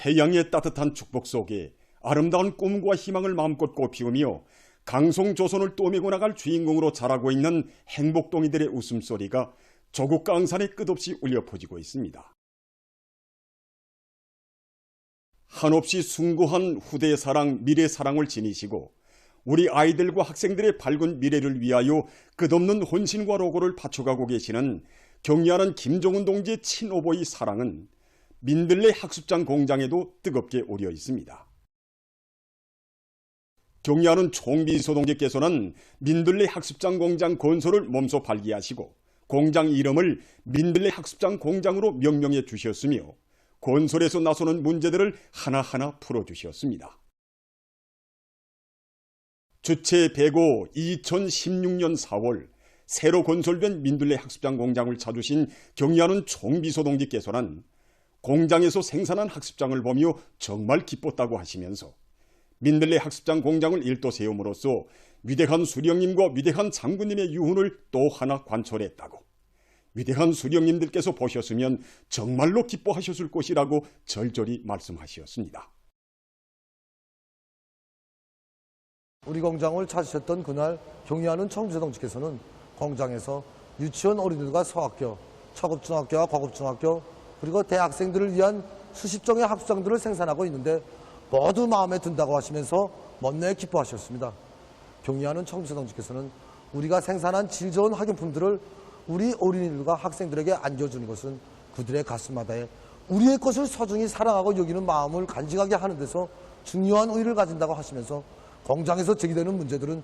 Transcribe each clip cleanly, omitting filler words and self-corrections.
태양의 따뜻한 축복 속에 아름다운 꿈과 희망을 마음껏 꽃피우며 강송조선을 떠밀고 나갈 주인공으로 자라고 있는 행복동이들의 웃음소리가 조국 강산에 끝없이 울려 퍼지고 있습니다. 한없이 숭고한 후대의 사랑, 미래 사랑을 지니시고 우리 아이들과 학생들의 밝은 미래를 위하여 끝없는 헌신과 로고를 바쳐가고 계시는 경의하는 김정은 동지의 친오보의 사랑은 민들레 학습장 공장에도 뜨겁게 오려 있습니다. 경의하는 총비서 동지께서는 민들레 학습장 공장 건설을 몸소 발기하시고 공장 이름을 민들레 학습장 공장으로 명명해 주셨으며 건설에서 나서는 문제들을 하나하나 풀어주셨습니다. 주체 배고 2016년 4월 새로 건설된 민들레 학습장 공장을 찾으신 경의하는 총비서 동지께서는 공장에서 생산한 학습장을 보며 정말 기뻤다고 하시면서 민들레 학습장 공장을 일도 세움으로써 위대한 수령님과 위대한 장군님의 유훈을 또 하나 관철했다고, 위대한 수령님들께서 보셨으면 정말로 기뻐하셨을 것이라고 절절히 말씀하셨습니다. 우리 공장을 찾으셨던 그날 경의하는 총비서 동지께서는 공장에서 유치원 어린이들과 소학교, 초급중학교와 고급중학교 그리고 대학생들을 위한 수십 종의 학습장들을 생산하고 있는데 모두 마음에 든다고 하시면서 못내 기뻐하셨습니다. 경의하는 총비서 동지께서는 우리가 생산한 질 좋은 학용품들을 우리 어린이들과 학생들에게 안겨주는 것은 그들의 가슴마다에 우리의 것을 소중히 사랑하고 여기는 마음을 간직하게 하는 데서 중요한 의의를 가진다고 하시면서 공장에서 제기되는 문제들은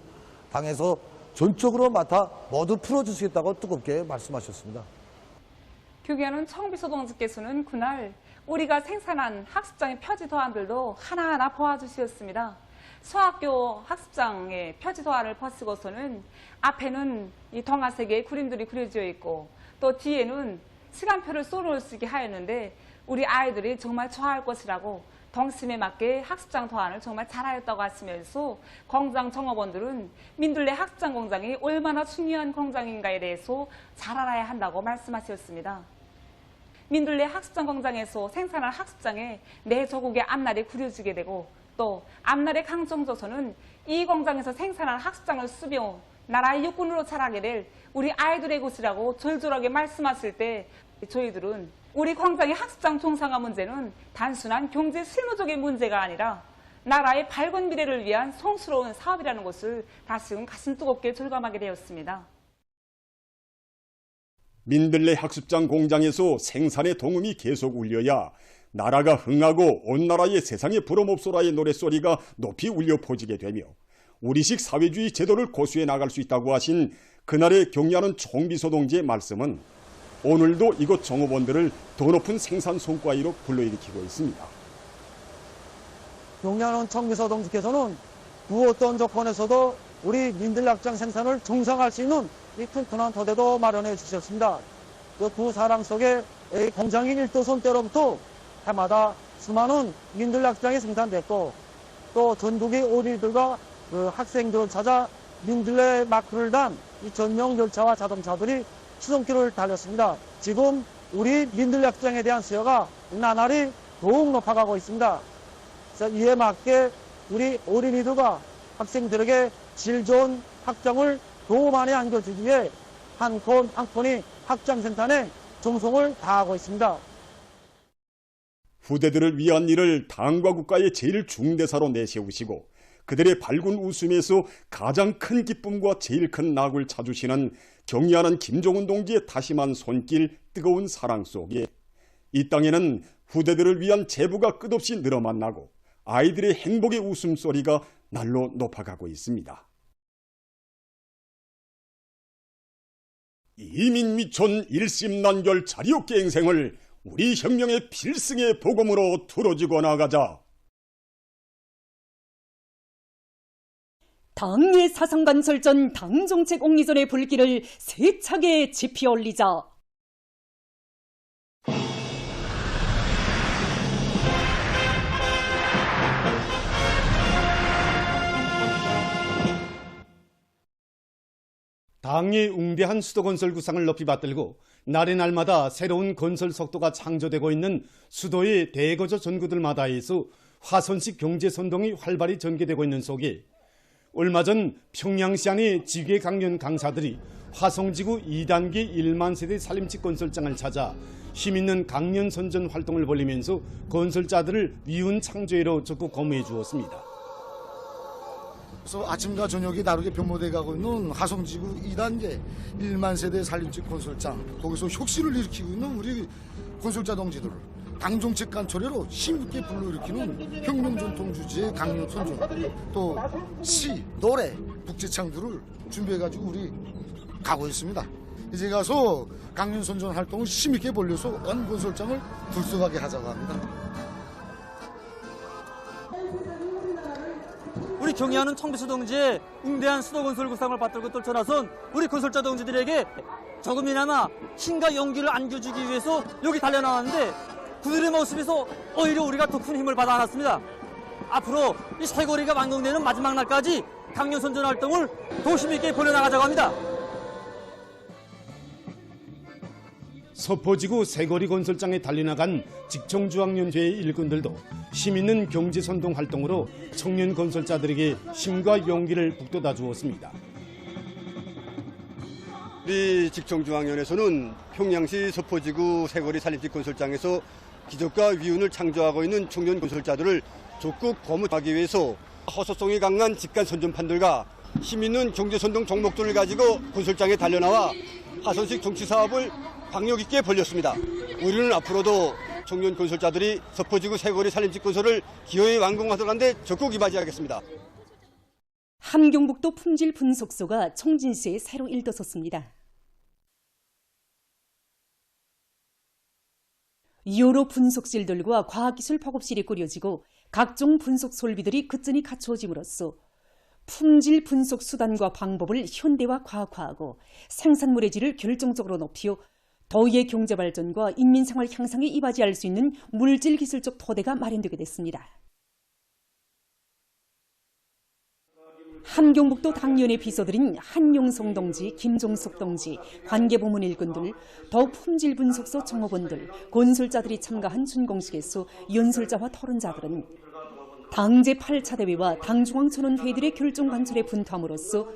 당에서 전적으로 맡아 모두 풀어주시겠다고 뜨겁게 말씀하셨습니다. 경의하는 총비서 동지께서는 그날 우리가 생산한 학습장의 표지 도안들도 하나하나 보아주셨습니다. 소학교 학습장의 표지 도안을 벗고서는 앞에는 이 동화세계의 그림들이 그려져 있고 또 뒤에는 시간표를 써놓을 수 있게 하였는데 우리 아이들이 정말 좋아할 것이라고 동심에 맞게 학습장 도안을 정말 잘하였다고 하시면서 공장 종업원들은 민들레 학습장 공장이 얼마나 중요한 공장인가에 대해서 잘 알아야 한다고 말씀하셨습니다. 민들레 학습장 공장에서 생산한 학습장에 내 조국의 앞날이 그려지게 되고 또 앞날의 강정조선은 이 공장에서 생산한 학습장을 쓰며 나라의 육군으로 자라게 될 우리 아이들의 것이라고 절절하게 말씀하실 때 저희들은 우리 공장의 학습장 종상화 문제는 단순한 경제 실무적인 문제가 아니라 나라의 밝은 미래를 위한 성스러운 사업이라는 것을 다시금 가슴 뜨겁게 절감하게 되었습니다. 민들레 학습장 공장에서 생산의 동음이 계속 울려야 나라가 흥하고 온 나라의 세상에 부름없소라의 노랫소리가 높이 울려 퍼지게 되며 우리식 사회주의 제도를 고수해 나갈 수 있다고 하신 그날의 경의하는 총비서 동지의 말씀은 오늘도 이곳 종업원들을 더 높은 생산 성과로 불러일으키고 있습니다. 경의하는 총비서 동지께서는 그 어떤 조건에서도 우리 민들레 학습장 생산을 정상화할 수 있는 이 튼튼한 토대도 마련해 주셨습니다. 그 사랑 속에 공장인 1도선 때로부터 해마다 수많은 민들레 학습장이 생산됐고 또 전국의 어린이들과 그 학생들을 찾아 민들레 마크를 단 이 전용 열차와 자동차들이 수송길을 달렸습니다. 지금 우리 민들레 학습장에 대한 수요가 나날이 더욱 높아가고 있습니다. 그래서 이에 맞게 우리 어린이들과 학생들에게 질 좋은 학점을 더 많이 안겨주기 위해 한 건 한 건이 학습장 생산에 정성을 다하고 있습니다. 후대들을 위한 일을 당과 국가의 제일 중대사로 내세우시고 그들의 밝은 웃음에서 가장 큰 기쁨과 제일 큰 낙을 찾으시는 경의하는 김정은 동지의 다심한 손길, 뜨거운 사랑 속에 이 땅에는 후대들을 위한 제부가 끝없이 늘어만 나고 아이들의 행복의 웃음소리가 날로 높아가고 있습니다. 이민미촌 일심난결 자리옥갱생을 우리 혁명의 필승의 복음으로 두어지고 나가자. 당의 사상간설전 당정책 옹리전의 불길을 세차게 지피올리자. 당의 웅대한 수도건설 구상을 높이 받들고 날의 날마다 새로운 건설 속도가 창조되고 있는 수도의 대거조 전구들마다에서 화선식 경제선동이 활발히 전개되고 있는 속에 얼마 전 평양시 안의 지계 강연 강사들이 화성지구 2단계 1만 세대 살림집 건설장을 찾아 힘있는 강연 선전 활동을 벌이면서 건설자들을 위훈 창조회로 적극 거무해 주었습니다. 그래서 아침과 저녁이 다르게 변모돼 가고 있는 화성지구 2단계 1만 세대 살림집 건설장, 거기서 혁신을 일으키고 있는 우리 건설자 동지들, 당정책 간초례로 힘있게 불러일으키는 혁명전통 주제의 강연 선전, 또 시, 노래, 북제창들을 준비해가지고 우리 가고 있습니다. 이제 가서 강연 선전 활동을 힘있게 벌려서 원 건설장을 들썩하게 하자고 합니다. 우리 경의하는 청비서 동지의 웅대한 수도건설 구상을 받들고 떨쳐나선 우리 건설자 동지들에게 조금이나마 힘과 용기를 안겨주기 위해서 여기 달려나왔는데 그들의 모습에서 오히려 우리가 더 큰 힘을 받아 안았습니다. 앞으로 이 쇄거리가 완공되는 마지막 날까지 강연 선전 활동을 더 힘있게 벌여나가자고 합니다. 서포지구 새거리 건설장에 달려나간 직청주학년회의 일꾼들도 힘있는 경제선동 활동으로 청년 건설자들에게 힘과 용기를 북돋아 주었습니다. 우리 직청중앙위원회에서는 평양시 서포지구 새거리 살림집 건설장에서 기적과 위훈을 창조하고 있는 청년 건설자들을 적극 거무하기 위해서 허소성이 강한 직간 선전판들과 힘있는 경제선동 종목들을 가지고 건설장에 달려나와 화선식 정치사업을 강력 있게 벌였습니다. 우리는 앞으로도 청년 건설자들이 서포지구 새거리 살림집 건설을 기어이 완공하도록 데 적극 이바지하겠습니다. 함경북도 품질 분석소가 청진시에 새로 일떠섰습니다. 여러 분석실들과 과학기술 박업실이 꾸려지고 각종 분석 설비들이 그전이 갖추어짐으로써 품질 분석 수단과 방법을 현대화 과학화하고 생산물의 질을 결정적으로 높여 도의의 경제 발전과 인민생활 향상에 이바지할 수 있는 물질 기술적 토대가 마련되게 됐습니다. 함경북도 당연의 비서들인 한용성 동지, 김종석 동지, 관계부문 일꾼들, 더욱 품질 분석소 정업원들, 건설자들이 참가한 준공식에서 연설자와 토론자들은 당 제8차 대회와 당중앙천원회의들의 결정 관철에 분투함으로써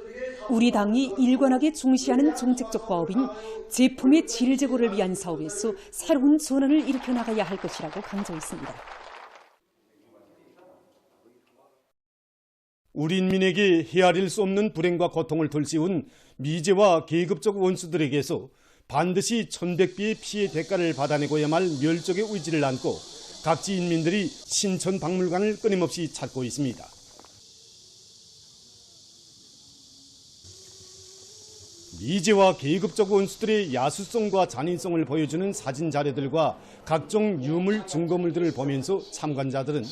우리 당이 일관하게 중시하는 정책적 과업인 제품의 질 제고를 위한 사업에서 새로운 전환을 일으켜 나가야 할 것이라고 강조했습니다. 우리 인민에게 헤아릴 수 없는 불행과 고통을 덜씌운 미제와 계급적 원수들에게서 반드시 천백비의 피해 대가를 받아내고야 말 멸족의 의지를 안고 각지 인민들이 신천박물관을 끊임없이 찾고 있습니다. 미제와 계급적 원수들의 야수성과 잔인성을 보여주는 사진 자료들과 각종 유물 증거물들을 보면서 참관자들은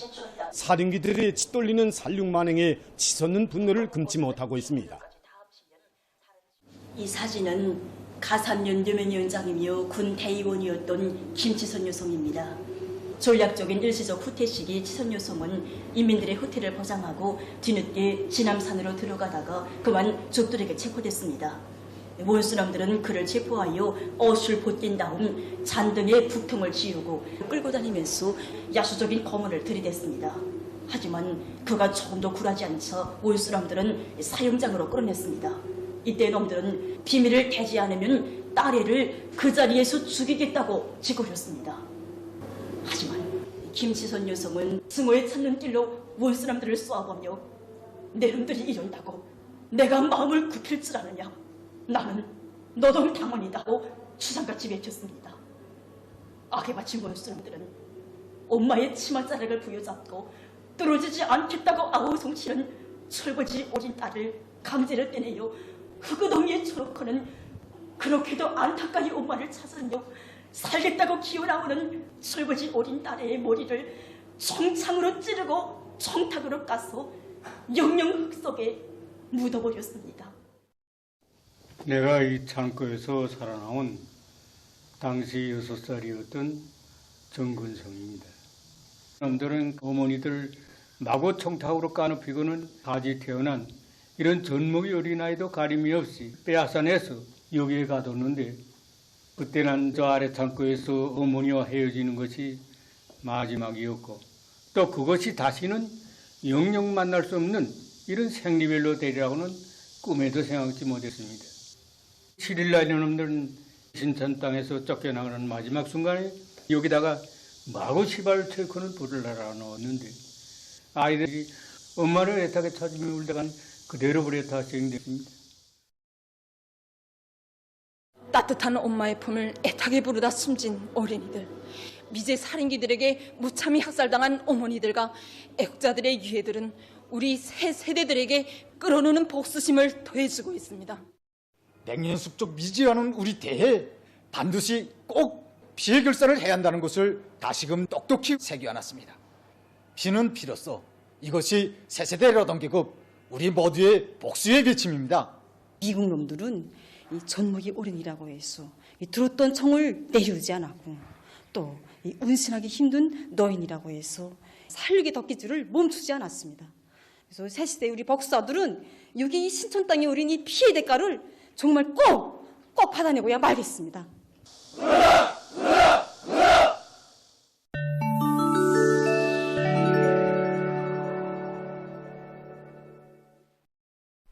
살인귀들의 짓돌리는 살육만행에 치솟는 분노를 금치 못하고 있습니다. 이 사진은 가삼년 노면위원장이며 군 대의원이었던 김치선 여성입니다. 전략적인 일시적 후퇴 시기 치선 여성은 인민들의 후퇴를 보장하고 뒤늦게 진암산으로 들어가다가 그만 적들에게 체포됐습니다. 원수놈들은 그를 체포하여 옷을 벗긴 다음 잔등에 북통을 지우고 끌고 다니면서 야수적인 검언을 들이댔습니다. 하지만 그가 조금도 굴하지 않자 원수놈들은 사형장으로 끌어냈습니다. 이때 놈들은 비밀을 대지 않으면 딸애를 그 자리에서 죽이겠다고 짓거렸습니다. 하지만 김치선 여성은 승호에 찾는 길로 원수놈들을 쏘아보며 내 놈들이 이런다고 내가 마음을 굽힐 줄 아느냐. 나는 노동당원이다고 추상같이 외쳤습니다. 악에 바친 원수놈들은 엄마의 치맛자락을 부여잡고 떨어지지 않겠다고 아우성치는 철거지 어린 딸을 강제를 떼내요 흑우덩이에 처놓고는 그렇게도 안타까이 엄마를 찾으며 살겠다고 기어나오는 철거지 어린 딸의 머리를 총창으로 찌르고 총탁으로 까서 영영 흙 속에 묻어버렸습니다. 내가 이 창고에서 살아나온 당시 6살이었던 정근성입니다. 남들은 어머니들 마구 총탁으로 까눕히고는 가지 태어난 이런 젖먹이 어린아이도 가림이 없이 빼앗아내서 여기에 가뒀는데 그때는 저 아래 창고에서 어머니와 헤어지는 것이 마지막이었고 또 그것이 다시는 영영 만날 수 없는 이런 생리별로 되리라고는 꿈에도 생각지 못했습니다. 7일날 이놈들은 신천 땅에서 쫓겨나가는 마지막 순간에 여기다가 마구 시발 철커는 불을 날아 넣었는데 아이들이 엄마를 애타게 찾으며 울다간 그대로 불에 다 적용됐습니다. 따뜻한 엄마의 품을 애타게 부르다 숨진 어린이들, 미제 살인귀들에게 무참히 학살당한 어머니들과 애국자들의 유해들은 우리 새 세대들에게 끌어오는 복수심을 더해주고 있습니다. 백년 숙적 미지하는 우리 대해에 반드시 꼭 피해 결산을 해야 한다는 것을 다시금 똑똑히 새겨놨습니다. 피는 피로써 이것이 새 세대를 얻은 계급 우리 모두의 복수의 외침입니다. 미국 놈들은 이 젖먹이 어린이라고 해서 이 들었던 총을 내려오지 않았고 또 이 운신하기 힘든 노인이라고 해서 살육의 덕기줄을 멈추지 않았습니다. 그래서 새 시대 우리 복사들은 여기 이 신천 땅의 어린이 피해 대가를 정말 꼭 받아내고야 말겠습니다.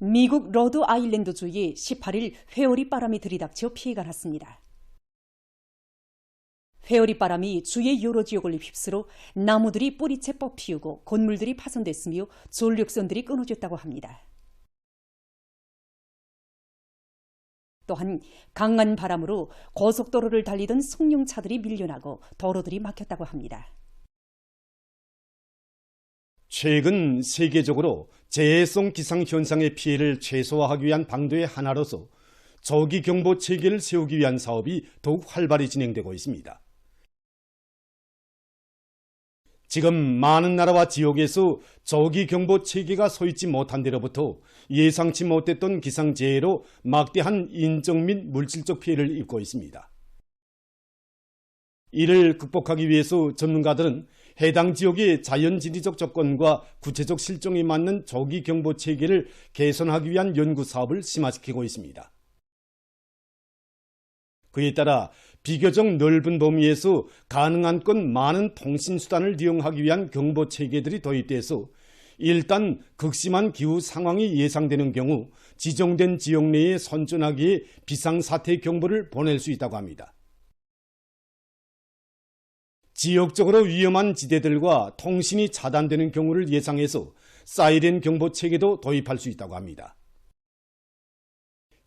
미국 러드 아일랜드주에 18일 회오리 바람이 들이닥쳐 피해가 났습니다. 회오리 바람이 주의 여러 지역을 휩쓸어 나무들이 뿌리채 뽑히우고 건물들이 파손됐으며 전력선들이 끊어졌다고 합니다. 또한 강한 바람으로 고속도로를 달리던 승용차들이 밀려나고 도로들이 막혔다고 합니다. 최근 세계적으로 재해성 기상현상의 피해를 최소화하기 위한 방도의 하나로서 저기경보 체계를 세우기 위한 사업이 더욱 활발히 진행되고 있습니다. 지금 많은 나라와 지역에서 저기경보 체계가 서 있지 못한 데로부터 예상치 못했던 기상재해로 막대한 인적 및 물질적 피해를 입고 있습니다. 이를 극복하기 위해서 전문가들은 해당 지역의 자연지리적 조건과 구체적 실정에 맞는 저기경보 체계를 개선하기 위한 연구 사업을 심화시키고 있습니다. 그에 따라 비교적 넓은 범위에서 가능한 건 많은 통신수단을 이용하기 위한 경보 체계들이 도입돼서 일단 극심한 기후 상황이 예상되는 경우 지정된 지역 내에 선전하기에 비상사태 경보를 보낼 수 있다고 합니다. 지역적으로 위험한 지대들과 통신이 차단되는 경우를 예상해서 사이렌 경보 체계도 도입할 수 있다고 합니다.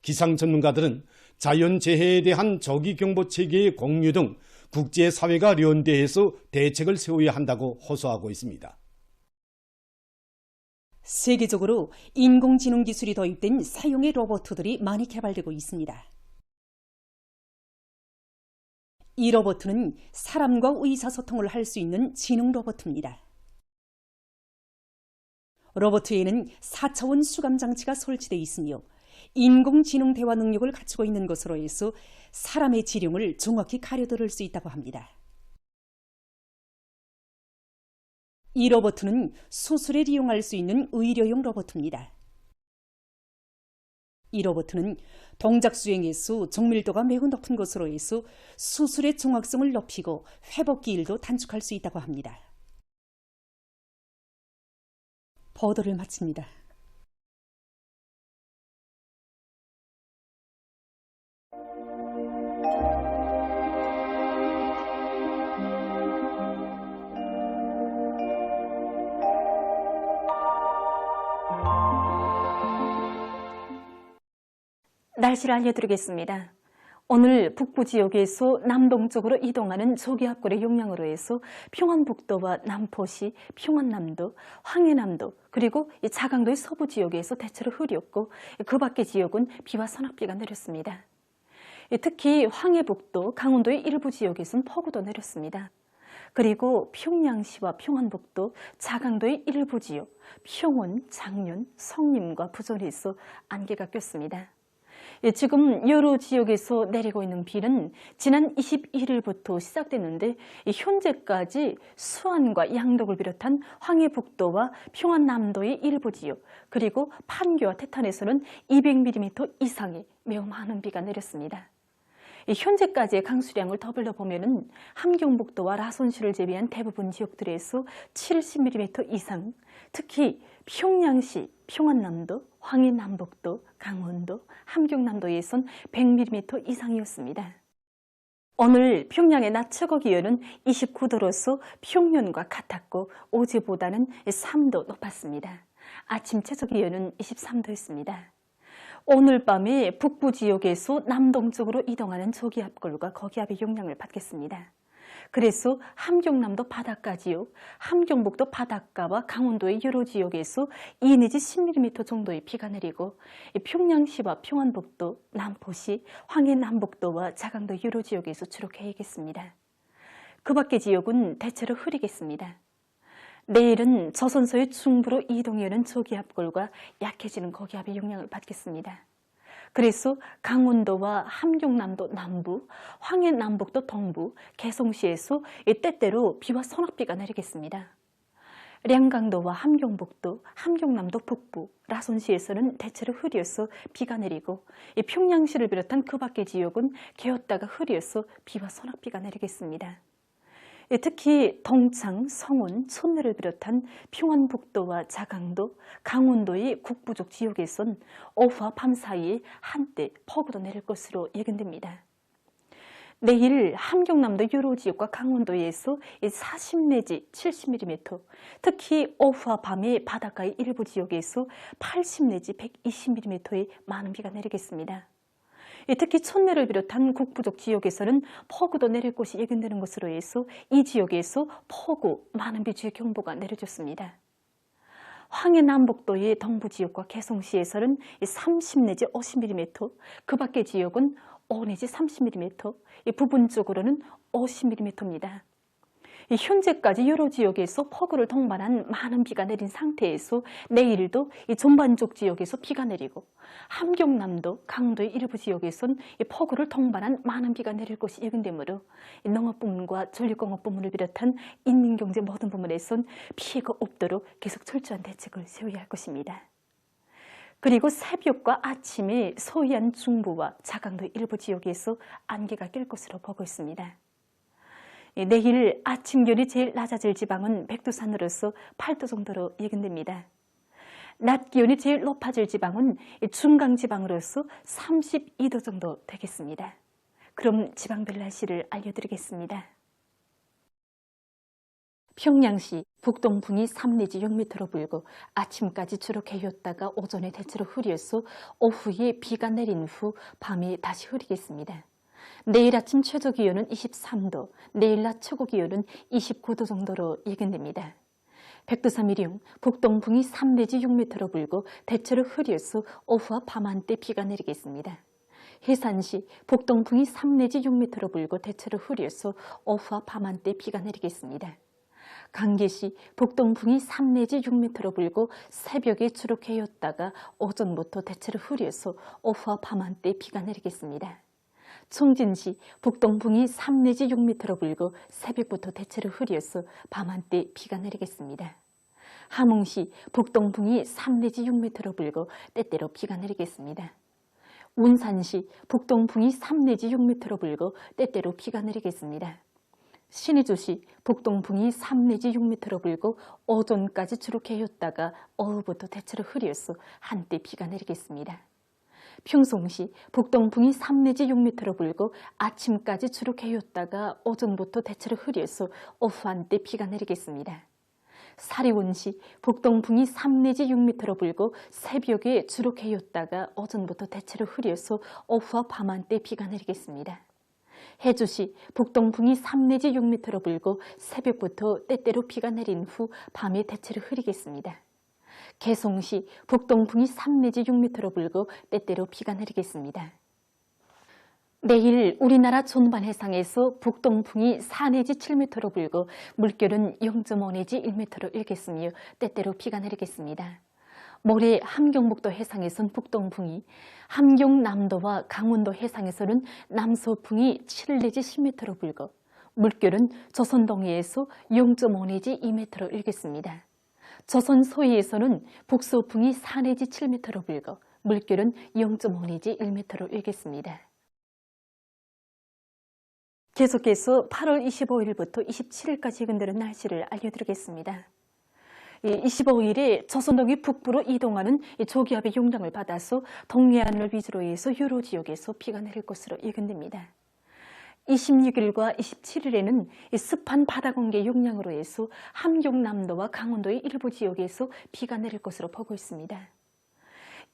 기상 전문가들은 자연재해에 대한 저기경보 체계의 공유 등 국제사회가 연대해서 대책을 세워야 한다고 호소하고 있습니다. 세계적으로 인공지능 기술이 도입된 사용의 로봇들이 많이 개발되고 있습니다. 이 로봇은 사람과 의사소통을 할 수 있는 지능 로봇입니다. 로봇에는 4차원 수감 장치가 설치되어 있으며 인공지능 대화 능력을 갖추고 있는 것으로 해서 사람의 지령을 정확히 가려들을 수 있다고 합니다. 이 로봇은 수술에 이용할 수 있는 의료용 로봇입니다. 이 로봇은 동작 수행에서 정밀도가 매우 높은 것으로 해서 수술의 정확성을 높이고 회복 기일도 단축할 수 있다고 합니다. 보도를 마칩니다. 날씨를 알려드리겠습니다. 오늘 북부 지역에서 남동쪽으로 이동하는 저기압골의 영향으로 해서 평안북도와 남포시, 평안남도, 황해남도 그리고 자강도의 서부 지역에서 대체로 흐렸고 그 밖의 지역은 비와 소낙비가 내렸습니다. 특히 황해북도, 강원도의 일부 지역에서는 폭우도 내렸습니다. 그리고 평양시와 평안북도, 자강도의 일부 지역, 평원, 장륜, 성림과 부천에서 안개가 꼈습니다. 지금 여러 지역에서 내리고 있는 비는 지난 21일부터 시작됐는데 현재까지 수안과 양덕을 비롯한 황해북도와 평안남도의 일부 지역 그리고 판교와 태탄에서는 200mm 이상의 매우 많은 비가 내렸습니다. 현재까지의 강수량을 더블러 보면은 함경북도와 라손시를 제외한 대부분 지역들에서 70mm 이상, 특히 평양시, 평안남도, 황해남북도, 강원도, 함경남도에선 100mm 이상이었습니다. 오늘 평양의 낮 최고 기온은 29도로서 평년과 같았고 어제보다는 3도 높았습니다. 아침 최저 기온은 23도였습니다. 오늘 밤에 북부 지역에서 남동쪽으로 이동하는 저기압골과 거기압의 영향을 받겠습니다. 그래서 함경남도 바닷가 지역, 함경북도 바닷가와 강원도의 여러 지역에서 2 내지 10mm 정도의 비가 내리고 평양시와 평안북도, 남포시, 황해남북도와 자강도 여러 지역에서 주로 개겠습니다. 그 밖의 지역은 대체로 흐리겠습니다. 내일은 저선서의 중부로 이동해오는 저기압골과 약해지는 거기압의 영향을 받겠습니다. 그래서 강원도와 함경남도 남부, 황해남북도 동부, 개성시에서 때때로 비와 소낙비가 내리겠습니다. 량강도와 함경북도, 함경남도 북부, 라손시에서는 대체로 흐려서 비가 내리고 평양시를 비롯한 그 밖의 지역은 개었다가 흐려서 비와 소낙비가 내리겠습니다. 특히 동창, 성원, 촌내를 비롯한 평안북도와 자강도, 강원도의 북부쪽 지역에선 오후와 밤 사이에 한때 폭우도 내릴 것으로 예견됩니다. 내일 함경남도 여러 지역과 강원도에서 40 내지 70mm, 특히 오후와 밤에 바닷가의 일부 지역에서 80 내지 120mm의 많은 비가 내리겠습니다. 특히 촌내를 비롯한 북부쪽 지역에서는 폭우도 내릴 것이 예견되는 것으로 해서 이 지역에서 폭우, 많은 비 주의 경보가 내려졌습니다. 황해남북도의 동부지역과 개성시에서는 30 내지 50mm, 그 밖의 지역은 5 내지 30mm, 부분적으로는 50mm입니다. 현재까지 여러 지역에서 폭우를 동반한 많은 비가 내린 상태에서 내일도 전반적 지역에서 비가 내리고 함경남도, 강원도의 일부 지역에선 폭우를 동반한 많은 비가 내릴 것이 예견되므로 농업부문과 전력공업부문을 비롯한 인민경제 모든 부문에선 피해가 없도록 계속 철저한 대책을 세워야 할 것입니다. 그리고 새벽과 아침에 서해안 중부와 자강도 일부 지역에서 안개가 낄 것으로 보고 있습니다. 내일 아침 기온이 제일 낮아질 지방은 백두산으로서 8도 정도로 예견됩니다. 낮 기온이 제일 높아질 지방은 중강지방으로서 32도 정도 되겠습니다. 그럼 지방별 날씨를 알려드리겠습니다. 평양시 북동풍이 3 내지 6m로 불고 아침까지 주로 개였다가 오전에 대체로 흐려서 오후에 비가 내린 후 밤에 다시 흐리겠습니다. 내일 아침 최저 기온은 23도, 내일 낮 최고 기온은 29도 정도로 예견됩니다. 백두산 미령 북동풍이 3 내지 6m로 불고 대체로 흐려서 오후와 밤 한때 비가 내리겠습니다. 해산시 북동풍이 3 내지 6m로 불고 대체로 흐려서 오후와 밤 한때 비가 내리겠습니다. 강계시 북동풍이 3 내지 6m로 불고 새벽에 주로 개였다가 오전부터 대체로 흐려서 오후와 밤 한때 비가 내리겠습니다. 청진시 북동풍이 3 내지 6m로 불고 새벽부터 대체로 흐려서 밤 한때 비가 내리겠습니다. 함흥시 북동풍이 3 내지 6m로 불고 때때로 비가 내리겠습니다. 운산시 북동풍이 3 내지 6m로 불고 때때로 비가 내리겠습니다. 신의주시 북동풍이 3 내지 6m로 불고 오전까지 주로 개였다가 오후부터 대체로 흐려서 한때 비가 내리겠습니다. 평송시 북동풍이 3 내지 6m로 불고 아침까지 주로 개였다가 오전부터 대체로 흐려서 오후 한때 비가 내리겠습니다. 사리원시 북동풍이 3 내지 6m로 불고 새벽에 주로 개였다가 오전부터 대체로 흐려서 오후와 밤 한때 비가 내리겠습니다. 해주시 북동풍이 3 내지 6m로 불고 새벽부터 때때로 비가 내린 후 밤에 대체로 흐리겠습니다. 개성시 북동풍이 3 내지 6m로 불고 때때로 비가 내리겠습니다. 내일 우리나라 전반 해상에서 북동풍이 4 내지 7m로 불고 물결은 0.5 내지 1m로 일겠으며 때때로 비가 내리겠습니다. 모레 함경북도 해상에선 북동풍이, 함경남도와 강원도 해상에서는 남서풍이 7 내지 10m로 불고 물결은 조선 동해에서 0.5 내지 2m로 일겠습니다. 조선 서해에서는 북서풍이 4 내지 7m로 불고 물결은 0.5 내지 1m로 일겠습니다. 계속해서 8월 25일부터 27일까지 예견되는 날씨를 알려드리겠습니다. 25일에 조선동이 북부로 이동하는 조기압의 영향을 받아서 동해안을 위주로 해서 여러 지역에서 비가 내릴 것으로 예견됩니다. 26일과 27일에는 습한 바다 공기 영향으로 해서 함경남도와 강원도의 일부 지역에서 비가 내릴 것으로 보고 있습니다.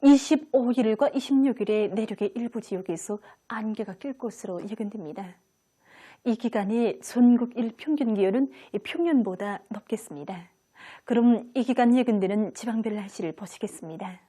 25일과 26일에 내륙의 일부 지역에서 안개가 낄 것으로 예견됩니다. 이 기간에 전국 일평균 기온은 평년보다 높겠습니다. 그럼 이 기간 예견되는 지방별 날씨를 보시겠습니다.